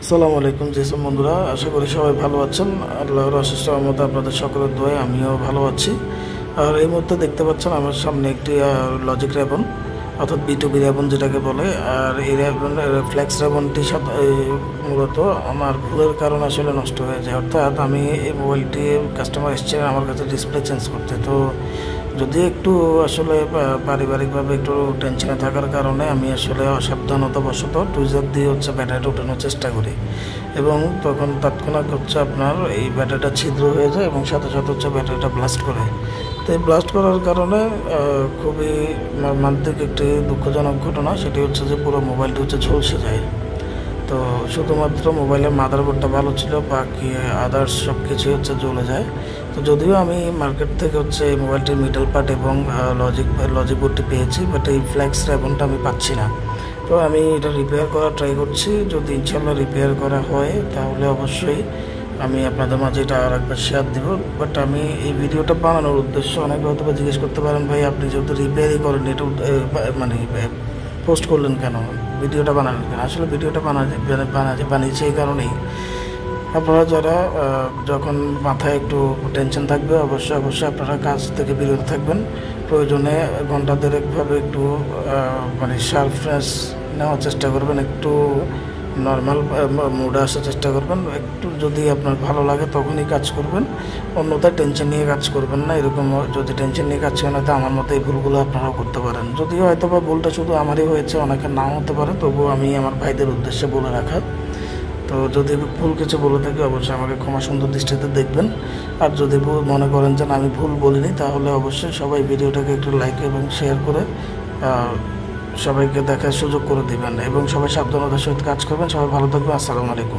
আসসালামু আলাইকুম যেসব বন্ধুরা, আশা করি সবাই ভালো আছেন। আল্লাহর অশেষ রহমতে আপনাদের সকলের দোয়ায় আমিও ভালো আছি। আর এই মুহূর্তে দেখতে পাচ্ছেন আমার সামনে একটি লজিক র্যাবন, অর্থাৎ B2B র্যাবন যেটাকে বলে। আর এই র্যাবন ফ্লেক্স র্যাবনটি মূলত আমার ভুলের কারণে আসলে নষ্ট হয়ে যায়। অর্থাৎ আমি এই মোবাইলটি কাস্টমার এসছে আমার কাছে ডিসপ্লে চেঞ্জ করতে, তো যদি একটু আসলে পারিবারিকভাবে একটু টেনশনে থাকার কারণে আমি আসলে অসাবধানতাবশত টুইজার দিয়ে ব্যাটারিটা ওঠানোর চেষ্টা করি, এবং তখন তৎক্ষণাৎ আপনার এই ব্যাটারিটা ছিদ্র হয়ে যায় এবং সাথে সাথে ব্যাটারিটা ব্লাস্ট করে। তো এই ব্লাস্ট করার কারণে খুবই মর্মান্তিক একটি দুঃখজনক ঘটনা, সেটি হচ্ছে যে পুরো মোবাইলটি ঝলসে যায়। তো শুধুমাত্র মোবাইলের মাদারবোর্ডটা ভালো ছিল, বাকি আদার্স সব কিছুই জ্বলে যায়। তো যদিও আমি মার্কেট থেকে এই মোবাইলটির মিডল পার্ট এবং লজিক বোর্ডটি পেয়েছি, বাট এই ফ্ল্যাক্স র্যাবনটা আমি পাচ্ছি না। তো আমি এটা রিপেয়ার করার ট্রাই করছি, যদি ইনশাল্লাহ রিপেয়ার করা হয় তাহলে অবশ্যই আমি আপনাদের মাঝে এটা আর একবার শেয়ার দিব। বাট আমি এই ভিডিওটা বানানোর উদ্দেশ্য, অনেকে হয়তো জিজ্ঞেস করতে পারেন, ভাই আপনি যেহেতু রিপেয়ারই করেন এটা মানে পোস্ট করলেন কেন, ভিডিওটা বানালেন কেন? আসলে ভিডিওটা বানিয়েছি এই কারণেই, আপনারা যারা যখন মাথায় একটু টেনশন থাকবে অবশ্যই আপনারা কাজ থেকে বিরত থাকবেন। প্রয়োজনে ঘন্টা দেড়েকভাবে একটু শার্পনেস নেওয়ার চেষ্টা করবেন, একটু নর্মাল মুডে আসার চেষ্টা করবেন। একটু যদি আপনার ভালো লাগে তখনই কাজ করবেন, অন্যথায় টেনশন নিয়ে কাজ করবেন না। এরকম যদি টেনশন নিয়ে কাজ করেন তো আমার মতো এই ভুলগুলো আপনারাও করতে পারেন। যদিও হয়তো বা ভুলটা শুধু আমারই হয়েছে, অনেকের নাও হতে পারে, তবুও আমি আমার ভাইদের উদ্দেশ্যে বলে রাখা। তো যদি ভুল কিছু বলে থাকি অবশ্যই আমাকে ক্ষমা সুন্দর দৃষ্টিতে দেখবেন। আর যদি মনে করেন যে আমি ভুল বলিনি, তাহলে অবশ্যই সবাই ভিডিওটাকে একটু লাইক এবং শেয়ার করে সবাইকে দেখার সুযোগ করে দিবেন, এবং সবাই সাবধানতার সহিত কাজ করবেন। সবাই ভালো থাকবেন। আসসালামু আলাইকুম।